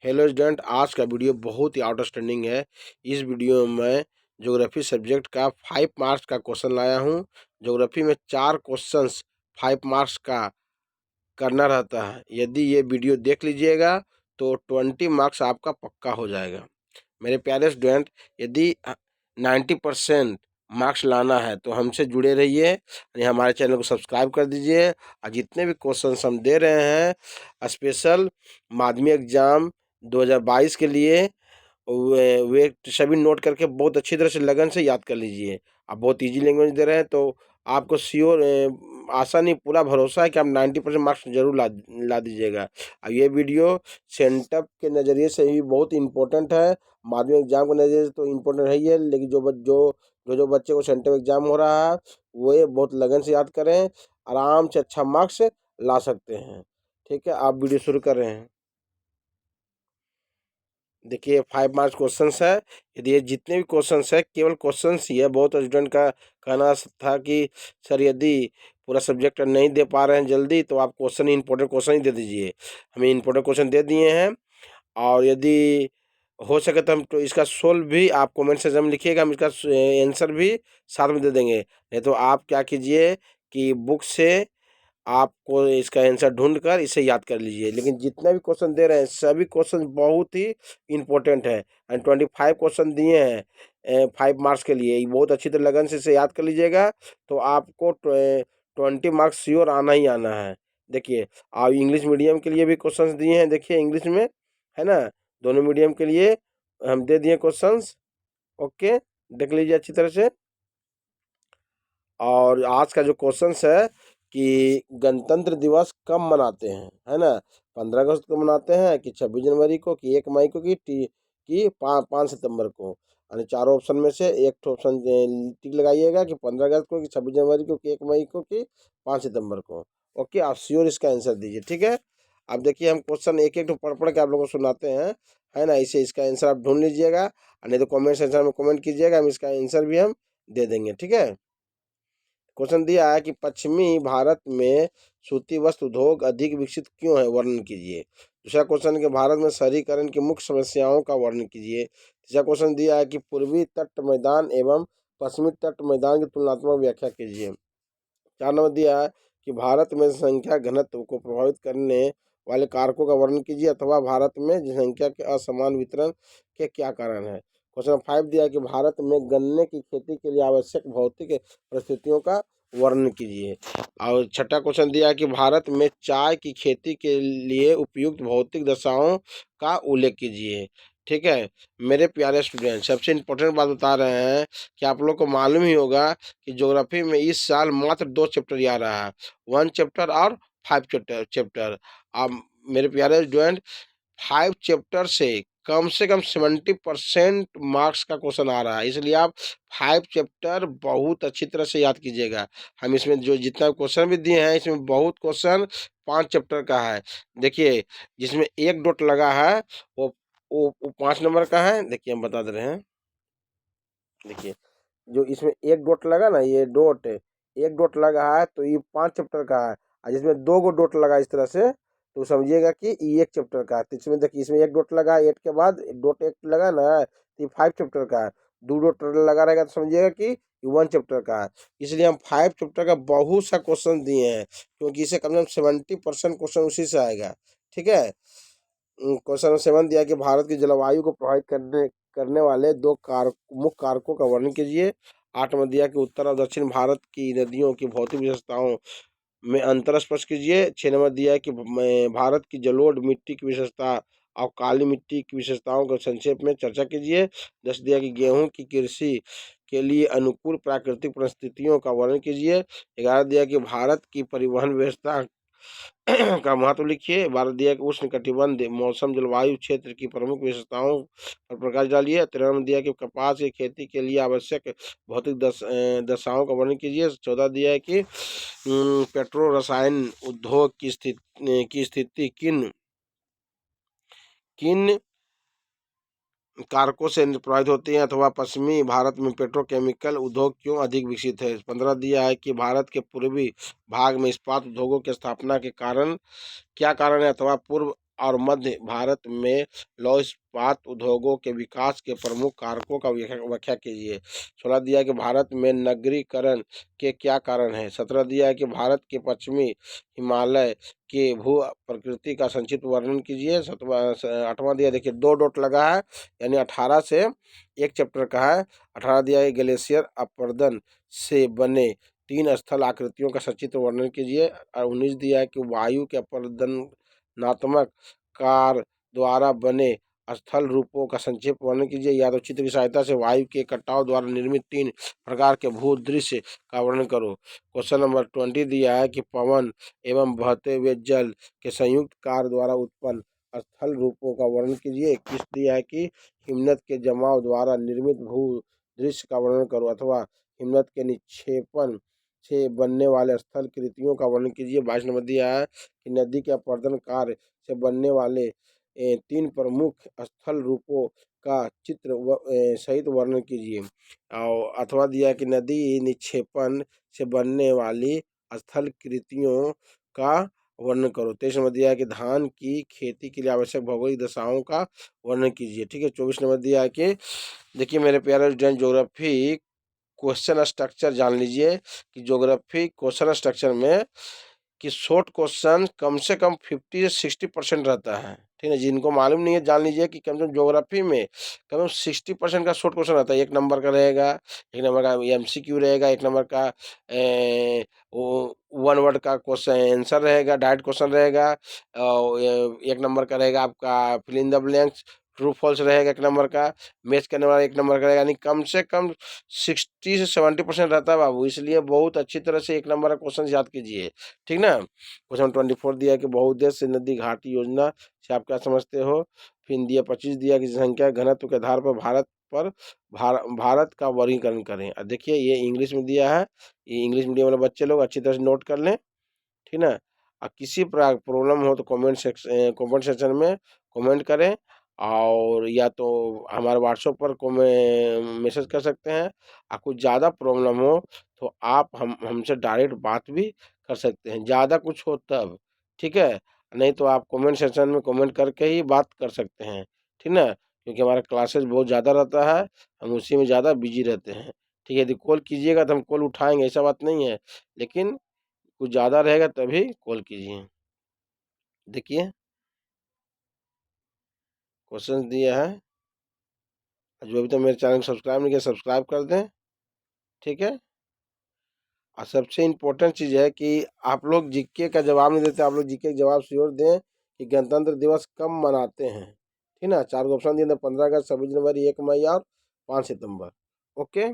Hello student, आज का video बहुत ही आउटस्टैंडिंग है। इस वीडियो में मैं ज्योग्राफी सब्जेक्ट का 5 मार्क्स का क्वेश्चन लाया हूँ। ज्योग्राफी में 4 क्वेश्चंस 5 मार्क्स का करना रहता है। यदि ये वीडियो देख लीजिएगा तो 20 मार्क्स आपका पक्का हो जाएगा। मेरे प्यारे स्टूडेंट, यदि 90% मार्क्स लाना है तो हमसे जुड़े रहिए और हमारे चैनल को सब्सक्राइब कर दीजिए। और जितने भी क्वेश्चंस हम दे रहे हैं स्पेशल माध्यमिक एग्जाम 2022 के लिए, वे सभी नोट करके बहुत अच्छी तरह से लगन से याद कर लीजिए। आप बहुत इजी लैंग्वेज दे रहे हैं तो आपको श्योर, आशा नहीं पूरा भरोसा है कि आप 90% मार्क्स जरूर ला ला दीजिएगा। अब ये वीडियो सेंटअप के नज़रिए से भी बहुत इंपॉर्टेंट है। माध्यमिक एग्जाम के नज़रिए से तो इम्पोर्टेंट है ही है, लेकिन जो बच्चे को सेंटअप एग्जाम हो रहा है वो ये बहुत लगन से याद करें, आराम से अच्छा मार्क्स ला सकते हैं। ठीक है, आप वीडियो शुरू कर रहे हैं। देखिए 5 मार्क्स क्वेश्चंस है। यदि ये जितने भी क्वेश्चंस है केवल क्वेश्चंस ही है। बहुत स्टूडेंट का कहना था कि सर यदि पूरा सब्जेक्ट नहीं दे पा रहे हैं जल्दी तो आप क्वेश्चन इंपॉर्टेंट क्वेश्चन ही दे दीजिए। हमें इंपॉर्टेंट क्वेश्चन दे दिए हैं, और यदि हो सके तो हम तो इसका सोल्व भी आप कमेंट सेक्शन में लिखिएगा, हम इसका आंसर भी साथ में दे देंगे। नहीं तो आप क्या कीजिए कि बुक से आपको इसका आंसर ढूंढ कर इसे याद कर लीजिए। लेकिन जितना भी क्वेश्चन दे रहे हैं सभी क्वेश्चन बहुत ही इंपॉर्टेंट है। एंड 25 क्वेश्चन दिए हैं 5 मार्क्स के लिए। ये बहुत अच्छी तरह लगन से इसे याद कर लीजिएगा तो आपको 20 मार्क्स श्योर आना ही आना है। देखिए, आप इंग्लिश मीडियम के लिए भी क्वेश्चंस दिए हैं, देखिए इंग्लिश में है ना, दोनों मीडियम के लिए हम दे दिए क्वेश्चंस। ओके, देख लीजिए अच्छी तरह से। और आज का जो क्वेश्चंस है कि गणतंत्र दिवस कब मनाते हैं, है ना, 15 अगस्त को मनाते हैं कि 26 जनवरी को कि 1 मई को कि 5 सितंबर को। यानी चारों ऑप्शन में से एक तो ऑप्शन टिक लगाइएगा कि 15 अगस्त को कि 26 जनवरी को कि 1 मई को कि 5 सितंबर को। ओके, आप श्योर इसका आंसर दीजिए। ठीक है, अब देखिए हम क्वेश्चन एक एक तो पढ़ पढ़ के आप लोगों को सुनाते हैं, है ना। इसे इसका आंसर आप ढूंढ लीजिएगा, और नहीं तो कॉमेंट सेक्शन में कॉमेंट कीजिएगा, हम इसका आंसर भी हम दे देंगे। ठीक है, क्वेश्चन दिया है कि पश्चिमी भारत में सूती वस्त्र उद्योग अधिक विकसित क्यों है, वर्णन कीजिए। दूसरा क्वेश्चन है कि भारत में शहरीकरण की मुख्य समस्याओं का वर्णन कीजिए। तीसरा क्वेश्चन दिया है कि पूर्वी तट मैदान एवं पश्चिमी तट मैदान की तुलनात्मक व्याख्या कीजिए। 4 नंबर दिया है कि भारत में जनसंख्या घनत्व को प्रभावित करने वाले कारकों का वर्णन कीजिए, अथवा भारत में जनसंख्या के असमान वितरण के क्या कारण है। क्वेश्चन 5 दिया है कि भारत में गन्ने की खेती के लिए आवश्यक भौतिक परिस्थितियों का वर्णन कीजिए। और छठा क्वेश्चन दिया है कि भारत में चाय की खेती के लिए उपयुक्त भौतिक दशाओं का उल्लेख कीजिए। ठीक है, मेरे प्यारे स्टूडेंट, सबसे इम्पोर्टेंट बात बता रहे हैं कि आप लोग को मालूम ही होगा कि ज्योग्राफी में इस साल मात्र 2 चैप्टर ही आ रहा है, 1 चैप्टर और 5 चैप्टर। अब मेरे प्यारे स्टूडेंट, 5 चैप्टर से कम 70% मार्क्स का क्वेश्चन आ रहा है, इसलिए आप 5 चैप्टर बहुत अच्छी तरह से याद कीजिएगा। हम इसमें जो जितना क्वेश्चन भी दिए हैं इसमें बहुत क्वेश्चन 5 चैप्टर का है। देखिए, जिसमें एक डॉट लगा है वो 5 नंबर का है। देखिए हम बता दे रहे हैं, देखिए जो इसमें एक डॉट लगा ना, ये डॉट एक डॉट लगा है तो ये 5 चैप्टर का है। और जिसमें 2 गो डॉट लगा इस तरह से तो समझिएगा कि ये 1 चैप्टर का है। तो इसमें देखिए, इसमें एक डॉट लगा है, 8 के बाद डॉट एक लगा ना, तो ये 5 चैप्टर का है। 2 डॉट लगा रहेगा तो समझिएगा कि ये 1 चैप्टर का है। इसलिए हम 5 चैप्टर का बहुत सा क्वेश्चन दिए हैं, क्योंकि इसे कम से कम 70% क्वेश्चन उसी से आएगा। ठीक है, क्वेश्चन 7 दिया कि भारत की जलवायु को प्रभावित करने करने वाले 2 मुख्य कारकों का वर्णन कीजिए। 8 में दिया कि उत्तर और दक्षिण भारत की नदियों की भौतिक विशेषताओं में अंतर स्पष्ट कीजिए। 6 नंबर दिया है कि भारत की जलोढ़ मिट्टी की विशेषता और काली मिट्टी की विशेषताओं को संक्षेप में चर्चा कीजिए। 10 दिया कि गेहूं की कृषि के लिए अनुकूल प्राकृतिक परिस्थितियों का वर्णन कीजिए। 11 दिया कि भारत की परिवहन व्यवस्था का महत्व लिखिए। 12 दिया कि उष्ण कटिबंध मौसम जलवायु क्षेत्र की प्रमुख विशेषताओं पर प्रकाश डालिए। 13 में दिया कि कपास की खेती के लिए आवश्यक भौतिक दशाओं का वर्णन कीजिए। 14 दिया है कि पेट्रो रसायन उद्योग की स्थिति किन किन कारकों से प्रभावित होती हैं, अथवा पश्चिमी भारत में पेट्रोकेमिकल उद्योग क्यों अधिक विकसित है। 15 दिया है कि भारत के पूर्वी भाग में इस्पात उद्योगों की स्थापना के कारण क्या कारण है, अथवा पूर्व और मध्य भारत में लौह इस्पात उद्योगों के विकास के प्रमुख कारकों का व्याख्या कीजिए। 16 दिया है कि भारत में नगरीकरण के क्या कारण हैं। 17 दिया है कि भारत के पश्चिमी हिमालय के भू प्रकृति का संक्षिप्त वर्णन कीजिए। 8वां दिया, देखिए 2 डॉट लगा है, यानी 18 से एक चैप्टर का है। 18 दिया है ग्लेशियर अपरदन से बने 3 स्थल आकृतियों का सचित्र वर्णन कीजिए। और 19 दिया है कि वायु के अपरदनात्मक कार द्वारा बने स्थल रूपों का संक्षिप्त वर्णन कीजिए, या तो चित्र की सहायता से वायु के कटाव द्वारा निर्मित 3 प्रकार के भू दृश्य का वर्णन करो। क्वेश्चन नंबर 20 दिया है कि पवन एवं बहते हुए जल के संयुक्त कार्य द्वारा उत्पन्न स्थल रूपों का वर्णन कीजिए। 21 दिया है कि हिमनद के जमाव द्वारा निर्मित भू दृश्य का वर्णन करो, अथवा हिमनद के निक्षेपण से बनने वाले स्थल कृतियों का वर्णन कीजिए। 22 नंबर दिया है कि नदी के अपरदन कार्य से बनने वाले 3 प्रमुख स्थल रूपों का चित्र सहित वर्णन कीजिए। और अथवा दिया कि नदी निक्षेपण से बनने वाली स्थल कृतियों का वर्णन करो। 23 नंबर दिया है कि धान की खेती के लिए आवश्यक भौगोलिक दशाओं का वर्णन कीजिए। ठीक है। 24 नंबर दिया है कि देखिए मेरे प्यारे स्टूडेंट, ज्योग्राफी क्वेश्चन स्ट्रक्चर जान लीजिए कि ज्योग्राफी क्वेश्चन स्ट्रक्चर में कि शॉर्ट क्वेश्चन कम से कम 50 से 60% रहता है। ठीक है। जिनको मालूम नहीं है जान लीजिए कि कम से कम ज्योग्राफी में कम से कम 60% का शॉर्ट क्वेश्चन रहता है। 1 नंबर का रहेगा, 1 नंबर का MCQ रहेगा, 1 नंबर का वन वर्ड का क्वेश्चन आंसर रहेगा, डायरेक्ट क्वेश्चन रहेगा, और 1 नंबर का रहेगा आपका fill in the blanks, true false रहेगा 1 नंबर का, मैच करने वाला 1 नंबर का रहेगा। यानी कम से कम 60 से 70% रहता है बाबू, इसलिए बहुत अच्छी तरह से 1 नंबर का क्वेश्चन याद कीजिए। ठीक ना। क्वेश्चन 24 दिया कि बहुउद्देश्य नदी घाटी योजना से आप क्या समझते हो। फिर दिया 25 दिया कि जनसंख्या घनत्व के आधार पर भारत का वर्गीकरण करें। अब देखिए ये इंग्लिश में दिया है, ये इंग्लिश मीडियम वाले बच्चे लोग अच्छी तरह से नोट कर लें। ठीक ना। किसी प्रॉब्लम हो तो कमेंट सेक्शन में कमेंट करें, और या तो हमारे व्हाट्सएप पर मैसेज कर सकते हैं। कुछ ज़्यादा प्रॉब्लम हो तो आप हमसे डायरेक्ट बात भी कर सकते हैं, ज़्यादा कुछ हो तब। ठीक है। नहीं तो आप कमेंट सेक्शन में कमेंट करके ही बात कर सकते हैं। ठीक ना। क्योंकि हमारा क्लासेस बहुत ज़्यादा रहता है, हम उसी में ज़्यादा बिजी रहते हैं। ठीक है। यदि कॉल कीजिएगा तो हम कॉल उठाएंगे, ऐसा बात नहीं है, लेकिन कुछ ज़्यादा रहेगा तभी कॉल कीजिए। देखिए क्वेश्चन दिया है, जो अभी तक मेरे चैनल को सब्सक्राइब नहीं किया सब्सक्राइब कर दें। ठीक है। और सबसे इम्पोर्टेंट चीज़ है कि आप लोग जीके का जवाब नहीं देते, आप लोग जीके का जवाब श्योर दें कि गणतंत्र दिवस कब मनाते हैं। ठीक ना। 4 ऑप्शन दिए थे, 15 अगस्त, 26 जनवरी, 1 मई और 5 सितंबर। ओके।